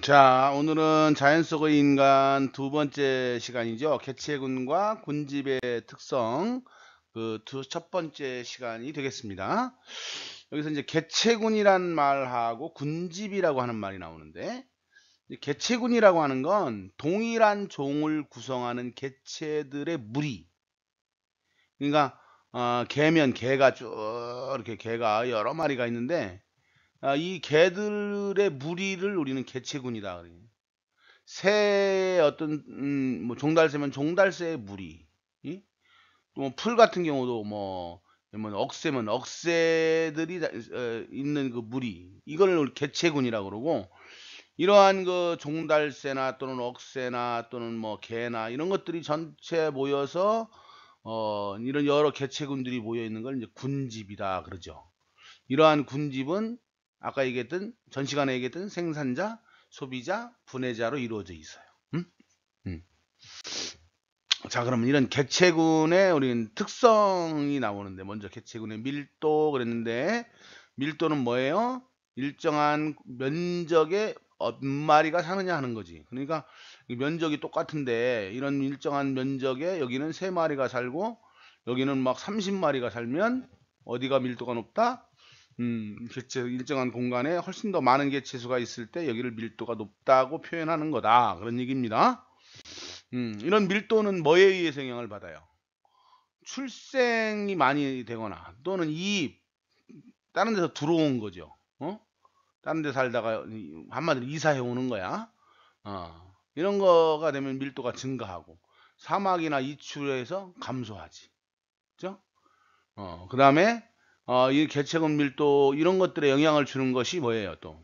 자, 오늘은 자연 속의 인간 두 번째 시간이죠. 개체군과 군집의 특성, 첫 번째 시간이 되겠습니다. 여기서 이제 개체군이란 말하고 군집이라고 하는 말이 나오는데, 이 개체군이라고 하는 건 동일한 종을 구성하는 개체들의 무리. 그러니까, 개면 개가 쭉 이렇게 개가 여러 마리가 있는데, 이 개들의 무리를 우리는 개체군이다 그래요. 새의 어떤 뭐 종달새면 종달새의 무리, 또 풀 같은 경우도 뭐 억새면 억새들이 있는 그 무리, 이걸 우리 개체군이라고 그러고, 이러한 그 종달새나 또는 억새나 또는 뭐 개나 이런 것들이 전체 모여서 이런 여러 개체군들이 모여 있는 걸 이제 군집이다 그러죠. 이러한 군집은 아까 얘기했던 전 시간에 얘기했던 생산자, 소비자, 분해자로 이루어져 있어요. 음? 음. 자, 그러면 이런 개체군의 우리는 특성이 나오는데, 먼저 개체군의 밀도 그랬는데, 밀도는 뭐예요? 일정한 면적에 몇 마리가 사느냐 하는 거지. 그러니까 이 면적이 똑같은데 이런 일정한 면적에 여기는 3마리가 살고 여기는 막 30마리가 살면 어디가 밀도가 높다? 개체 일정한 공간에 훨씬 더 많은 개체수가 있을 때 여기를 밀도가 높다고 표현하는 거다. 그런 얘기입니다. 이런 밀도는 뭐에 의해서 영향을 받아요? 출생이 많이 되거나 또는 다른 데서 들어온 거죠. 다른 데 살다가 한마디로 이사해 오는 거야. 이런 거가 되면 밀도가 증가하고 사막이나 이출해서 감소하지. 그죠? 그다음에 이 개체군 밀도 이런 것들에 영향을 주는 것이 뭐예요, 또?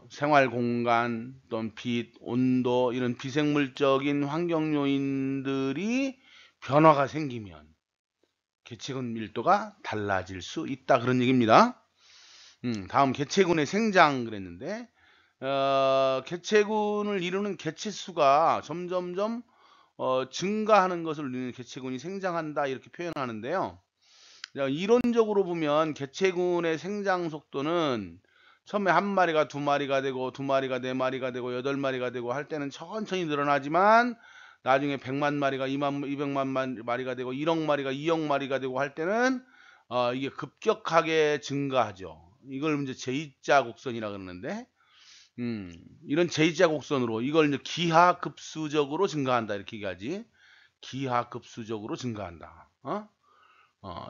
생활 공간 또는 빛, 온도 이런 비생물적인 환경 요인들이 변화가 생기면 개체군 밀도가 달라질 수 있다 그런 얘기입니다. 다음 개체군의 생장 그랬는데 개체군을 이루는 개체수가 점점점 증가하는 것을 우리는 개체군이 생장한다 이렇게 표현하는데요. 이론적으로 보면 개체군의 생장 속도는 처음에 한 마리가 두 마리가 되고 두 마리가 네 마리가 되고 여덟 마리가 되고 할 때는 천천히 늘어나지만 나중에 100만 마리가 200만 마리가 되고 1억 마리가 2억 마리가 되고 할 때는 이게 급격하게 증가하죠. 이걸 이제 제2자 곡선이라 그러는데 이런 제2자 곡선으로 이걸 이제 기하급수적으로 증가한다 이렇게 얘기하지. 기하급수적으로 증가한다.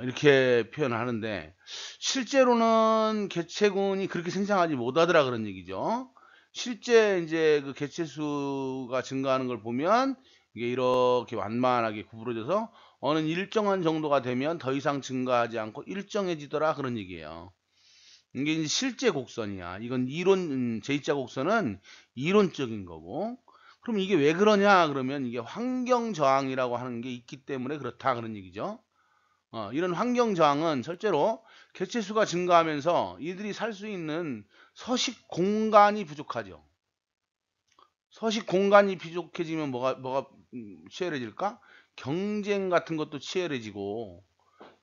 이렇게 표현을 하는데 실제로는 개체군이 그렇게 생성하지 못하더라 그런 얘기죠. 실제 이제 그 개체 수가 증가하는 걸 보면 이게 이렇게 완만하게 구부러져서 어느 일정한 정도가 되면 더 이상 증가하지 않고 일정해지더라 그런 얘기예요. 이게 이제 실제 곡선이야. 이건 제2자 곡선은 이론적인 거고. 그럼 이게 왜 그러냐 그러면 이게 환경 저항이라고 하는 게 있기 때문에 그렇다 그런 얘기죠. 이런 환경 저항은 실제로 개체수가 증가하면서 이들이 살 수 있는 서식 공간이 부족하죠. 서식 공간이 부족해지면 뭐가 치열해질까? 경쟁 같은 것도 치열해지고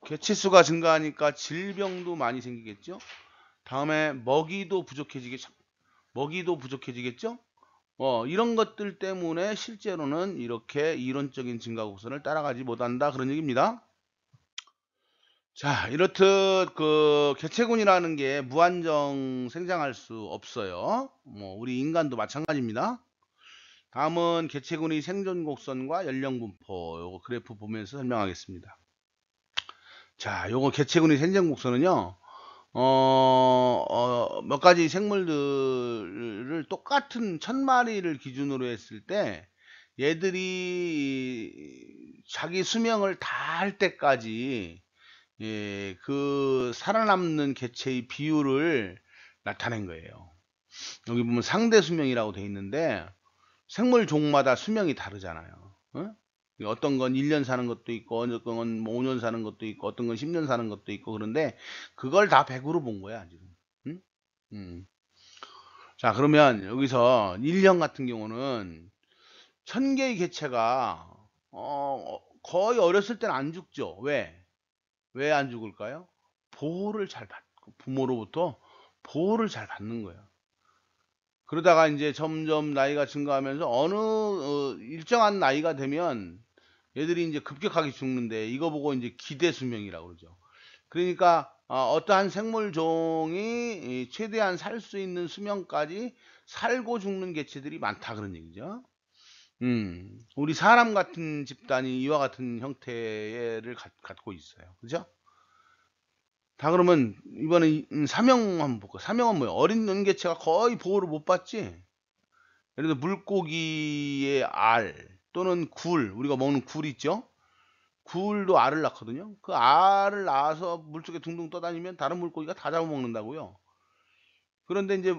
개체수가 증가하니까 질병도 많이 생기겠죠. 다음에 먹이도 부족해지겠죠. 이런 것들 때문에 실제로는 이렇게 이론적인 증가 곡선을 따라가지 못한다 그런 얘기입니다. 자, 이렇듯 그 개체군이라는 게 무한정 생장할 수 없어요. 뭐 우리 인간도 마찬가지입니다. 다음은 개체군의 생존 곡선과 연령 분포 요거 그래프 보면서 설명하겠습니다. 자, 요거 개체군의 생존 곡선은요. 몇 가지 생물들을 똑같은 1000마리를 기준으로 했을 때 얘들이 자기 수명을 다 할 때까지 그 살아남는 개체의 비율을 나타낸 거예요. 여기 보면 상대 수명이라고 돼 있는데 생물 종마다 수명이 다르잖아요. 어떤 건 1년 사는 것도 있고 어떤 건 뭐 5년 사는 것도 있고 어떤 건 10년 사는 것도 있고 그런데 그걸 다 100으로 본 거야 지금. 응? 음. 자, 그러면 여기서 1년 같은 경우는 1000개의 개체가 거의 어렸을 때는 안 죽죠. 왜? 왜 안 죽을까요? 보호를 잘 받고 부모로부터 보호를 잘 받는 거예요. 그러다가 이제 점점 나이가 증가하면서 어느 일정한 나이가 되면 얘들이 이제 급격하게 죽는데 이거 보고 이제 기대 수명이라고 그러죠. 그러니까 어떠한 생물종이 최대한 살 수 있는 수명까지 살고 죽는 개체들이 많다 그런 얘기죠. 우리 사람 같은 집단이 이와 같은 형태를 갖고 있어요. 그죠? 다 그러면 이번에 사명 한번 볼까? 사명은 뭐예요? 어린 은개체가 거의 보호를 못 받지? 예를 들어 물고기의 알 또는 굴, 우리가 먹는 굴 있죠? 굴도 알을 낳거든요. 그 알을 낳아서 물속에 둥둥 떠다니면 다른 물고기가 다 잡아먹는다고요. 그런데 이제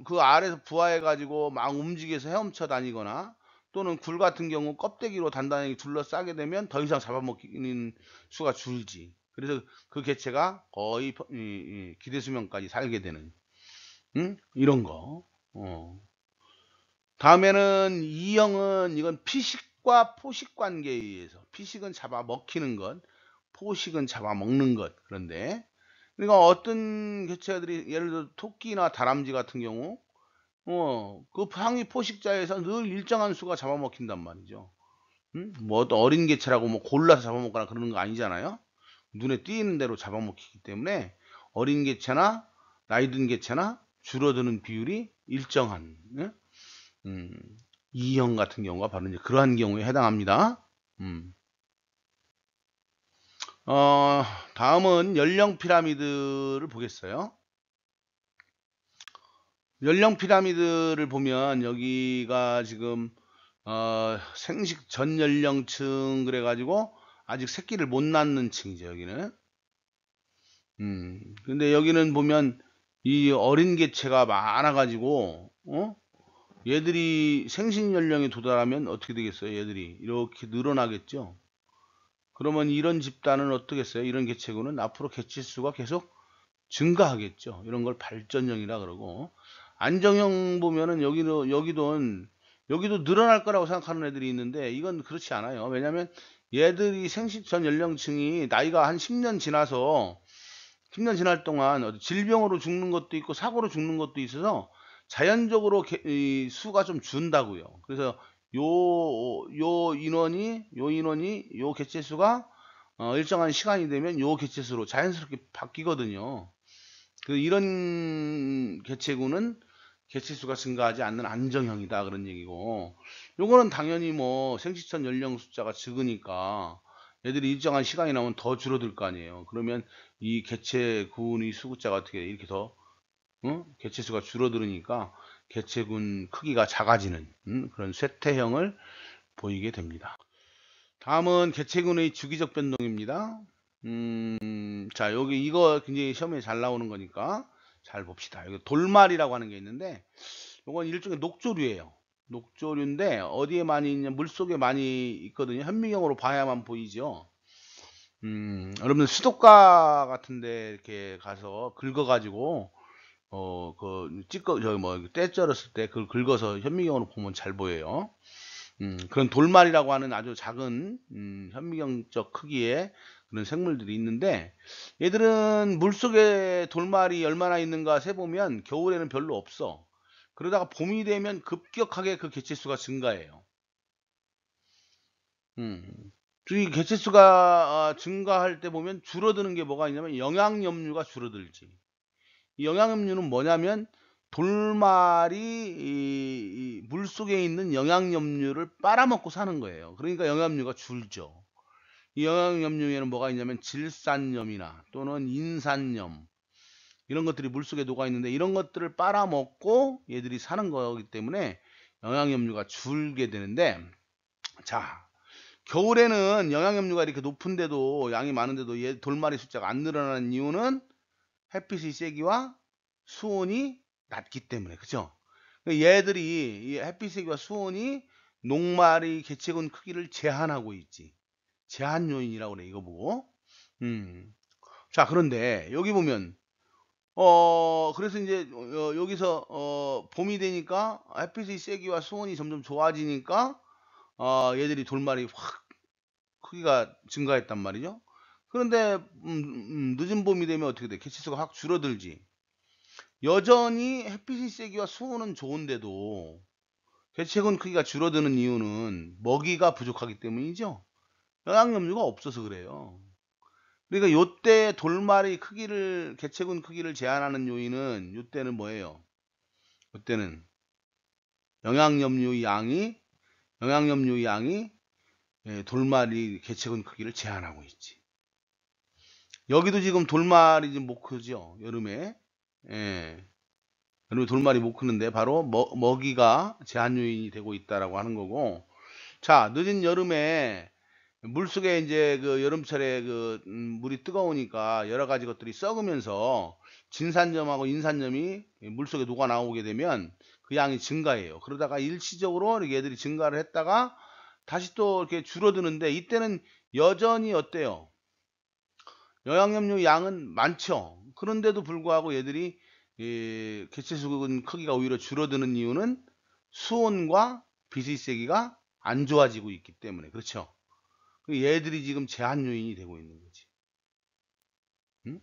그 알에서 부화해 가지고 막 움직여서 헤엄쳐 다니거나 또는 굴 같은 경우 껍데기로 단단하게 둘러싸게 되면 더 이상 잡아먹히는 수가 줄지. 그래서 그 개체가 거의 기대 수명까지 살게 되는 이런 거. 다음에는 이형은 이건 피식과 포식 관계에 의해서 피식은 잡아먹히는 것, 포식은 잡아먹는 것. 그런데 그러니까 어떤 개체들이 예를 들어 토끼나 다람쥐 같은 경우 그 상위 포식자에서 늘 일정한 수가 잡아먹힌단 말이죠. 뭐 어떤 어린 개체라고 뭐 골라서 잡아먹거나 그러는 거 아니잖아요. 눈에 띄는 대로 잡아먹히기 때문에 어린 개체나 나이 든 개체나 줄어드는 비율이 일정한 음, E형 같은 경우가 바로 이제 그러한 경우에 해당합니다. 음. 어, 다음은 연령 피라미드를 보겠어요. 연령 피라미드를 보면 여기가 지금 생식 전 연령층 그래가지고 아직 새끼를 못 낳는 층이죠 여기는. 근데 여기는 보면 이 어린 개체가 많아가지고 얘들이 생식 연령에 도달하면 어떻게 되겠어요? 얘들이 이렇게 늘어나겠죠. 그러면 이런 집단은 어떻겠어요? 이런 개체군은 앞으로 개체 수가 계속 증가하겠죠. 이런 걸 발전형이라 그러고 안정형 보면은 여기도 늘어날 거라고 생각하는 애들이 있는데 이건 그렇지 않아요. 왜냐하면 얘들이 생식전 연령층이 나이가 한 10년 지나서 10년 지날 동안 질병으로 죽는 것도 있고 사고로 죽는 것도 있어서 자연적으로 이 수가 좀 준다고요. 그래서 요 개체 수가 일정한 시간이 되면 요 개체 수로 자연스럽게 바뀌거든요. 그 이런 개체군은 개체 수가 증가하지 않는 안정형이다 그런 얘기고 요거는 당연히 뭐 생식선 연령 숫자가 적으니까 애들이 일정한 시간이 나면 더 줄어들 거 아니에요. 그러면 이 개체군의 수급자가 어떻게 이렇게 더 개체 수가 줄어들으니까 개체군 크기가 작아지는 그런 쇠퇴형을 보이게 됩니다. 다음은 개체군의 주기적 변동입니다. 자, 여기 이거 굉장히 시험에 잘 나오는 거니까 잘 봅시다. 여기 돌말이라고 하는 게 있는데, 이건 일종의 녹조류예요. 녹조류인데 어디에 많이 있냐? 물 속에 많이 있거든요. 현미경으로 봐야만 보이죠. 여러분들 수도가 같은데 이렇게 가서 긁어가지고 저기 뭐 때 쩔었을 때 그걸 긁어서 현미경으로 보면 잘 보여요. 그런 돌말이라고 하는 아주 작은 현미경적 크기의 그런 생물들이 있는데 얘들은 물속에 돌말이 얼마나 있는가 세보면 겨울에는 별로 없어. 그러다가 봄이 되면 급격하게 그 개체수가 증가해요. 음. 이 개체수가 증가할 때 보면 줄어드는 게 뭐가 있냐면 영양염류가 줄어들지. 이 영양염류는 뭐냐면 돌말이 이 물속에 있는 영양염류를 빨아먹고 사는 거예요. 그러니까 영양염류가 줄죠. 이 영양염류에는 뭐가 있냐면 질산염이나 또는 인산염 이런 것들이 물속에 녹아 있는데 이런 것들을 빨아먹고 얘들이 사는 거기 때문에 영양염류가 줄게 되는데 자 겨울에는 영양염류가 이렇게 높은데도 양이 많은데도 얘 돌말이 숫자가 안 늘어나는 이유는 햇빛이 세기와 수온이 낮기 때문에 그죠? 얘들이 이 햇빛 세기와 수온이 녹말이 개체군 크기를 제한하고 있지. 제한 요인이라고 그래 이거 보고. 자 그런데 여기 보면 그래서 이제 여기서 봄이 되니까 햇빛의 세기와 수온이 점점 좋아지니까 얘들이 돌말이 확 크기가 증가했단 말이죠. 그런데 늦은 봄이 되면 어떻게 돼? 개체수가 확 줄어들지. 여전히 햇빛이 세기와 수온은 좋은데도 개체군 크기가 줄어드는 이유는 먹이가 부족하기 때문이죠. 영양염류가 없어서 그래요. 그러니까 요때 돌말이 크기를 개체군 크기를 제한하는 요인은 요때는 뭐예요? 요때는 영양염류 양이 돌말이 개체군 크기를 제한하고 있지. 여기도 지금 돌말이 지금 못 크죠. 여름에. 예. 여름에 돌말이 못 크는데 바로 먹이가 제한 요인이 되고 있다라고 하는 거고. 자, 늦은 여름에 물속에 이제 그 여름철에 물이 뜨거우니까 여러 가지 것들이 썩으면서 진산점하고 인산점이 물속에 녹아 나오게 되면 그 양이 증가해요. 그러다가 일시적으로 이렇게 얘들이 증가를 했다가 다시 또 이렇게 줄어드는데 이때는 여전히 어때요? 영양염류 양은 많죠. 그런데도 불구하고 얘들이 개체수군 크기가 오히려 줄어드는 이유는 수온과 빛의 세기가 안 좋아지고 있기 때문에. 그렇죠. 얘들이 지금 제한 요인이 되고 있는 거지. 응?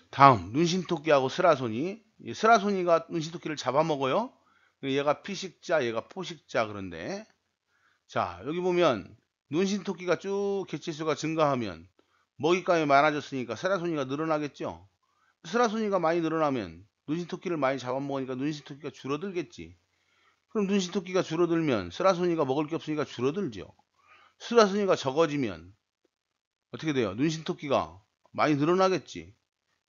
다음 눈신토끼하고 스라소니. 스라소니가 눈신토끼를 잡아먹어요. 얘가 피식자, 얘가 포식자. 그런데 자, 여기 보면 눈신토끼가 쭉 개체수가 증가하면 먹잇감이 많아졌으니까 스라소니가 늘어나겠죠. 스라소니가 많이 늘어나면 눈신토끼를 많이 잡아먹으니까 눈신토끼가 줄어들겠지. 그럼 눈신토끼가 줄어들면 스라소니가 먹을 게 없으니까 줄어들죠. 스라소니가 적어지면 어떻게 돼요? 눈신토끼가 많이 늘어나겠지.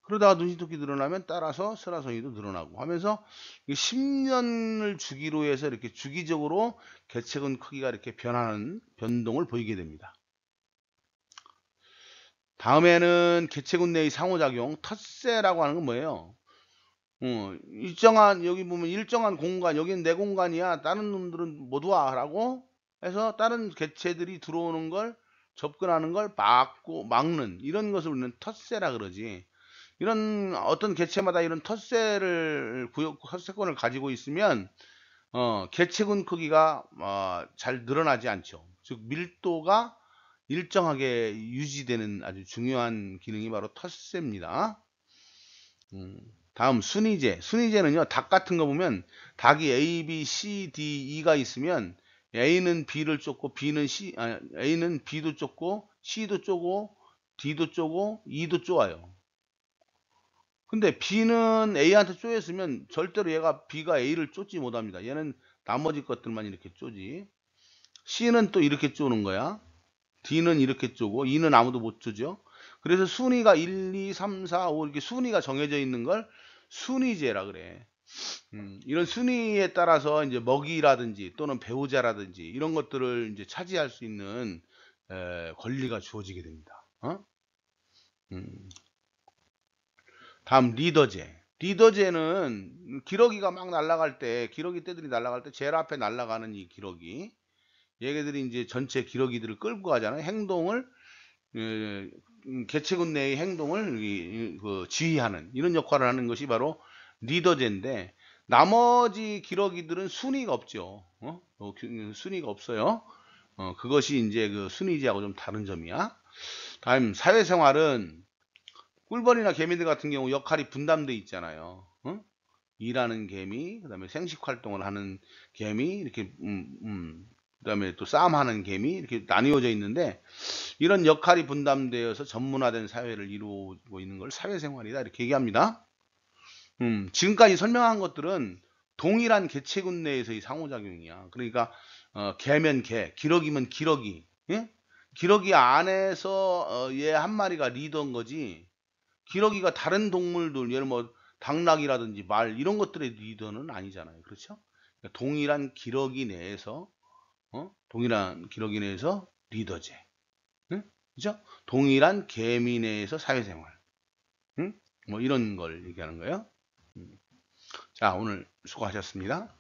그러다가 눈신토끼 늘어나면 따라서 스라소니도 늘어나고 하면서 10년을 주기로 해서 이렇게 주기적으로 개체군 크기가 이렇게 변하는 변동을 보이게 됩니다. 다음에는 개체군 내의 상호작용, 텃세라고 하는 건 뭐예요? 일정한, 여기 보면 일정한 공간, 여기는 내 공간이야. 다른 놈들은 못 와. 라고 해서 다른 개체들이 들어오는 걸, 접근하는 걸 막는, 이런 것을 우리는 텃세라 그러지. 이런 어떤 개체마다 이런 텃세권을 가지고 있으면, 개체군 크기가, 잘 늘어나지 않죠. 즉, 밀도가 일정하게 유지되는 아주 중요한 기능이 바로 텃세입니다. 다음 순위제. 순위제는요, 닭 같은 거 보면 닭이 A, B, C, D, E가 있으면 A는 B를 쫓고 A는 B도 쫓고 C도 쫓고 D도 쫓고 E도 쫓아요. 근데 B는 A한테 쪼였으면 절대로 B가 A를 쫓지 못합니다. 얘는 나머지 것들만 이렇게 쪼지. C는 또 이렇게 쪼는 거야. D는 이렇게 쪼고 E는 아무도 못 쪼죠. 그래서 순위가 1, 2, 3, 4, 5 이렇게 순위가 정해져 있는 걸 순위제라 그래. 이런 순위에 따라서 이제 먹이라든지 또는 배우자라든지 이런 것들을 이제 차지할 수 있는 권리가 주어지게 됩니다. 음. 다음 리더제. 리더제는 기러기가 막 날아갈 때, 기러기 떼들이 날아갈 때 제일 앞에 날아가는 이 기러기. 얘네들이 이제 전체 기러기들을 끌고 가잖아요. 행동을 개체군 내의 행동을 지휘하는 이런 역할을 하는 것이 바로 리더제인데 나머지 기러기들은 순위가 없죠. 순위가 없어요. 그것이 이제 그 순위제하고 좀 다른 점이야. 다음 사회생활은 꿀벌이나 개미들 같은 경우 역할이 분담돼 있잖아요. 일하는 개미, 그다음에 생식 활동을 하는 개미, 이렇게 그다음에 또 싸움하는 개미 이렇게 나뉘어져 있는데 이런 역할이 분담되어서 전문화된 사회를 이루고 있는 걸 사회생활이다 이렇게 얘기합니다. 지금까지 설명한 것들은 동일한 개체군 내에서의 상호작용이야. 그러니까 개면 개, 기러기면 기러기, 예? 기러기 안에서 얘 한 마리가 리더인 거지. 기러기가 다른 동물들, 예를 뭐 당나귀라든지 말 이런 것들의 리더는 아니잖아요. 그렇죠? 그러니까 동일한 기러기 내에서 리더제. 응? 그죠? 동일한 개미 내에서 사회생활. 응? 뭐 이런 걸 얘기하는 거예요. 자, 오늘 수고하셨습니다.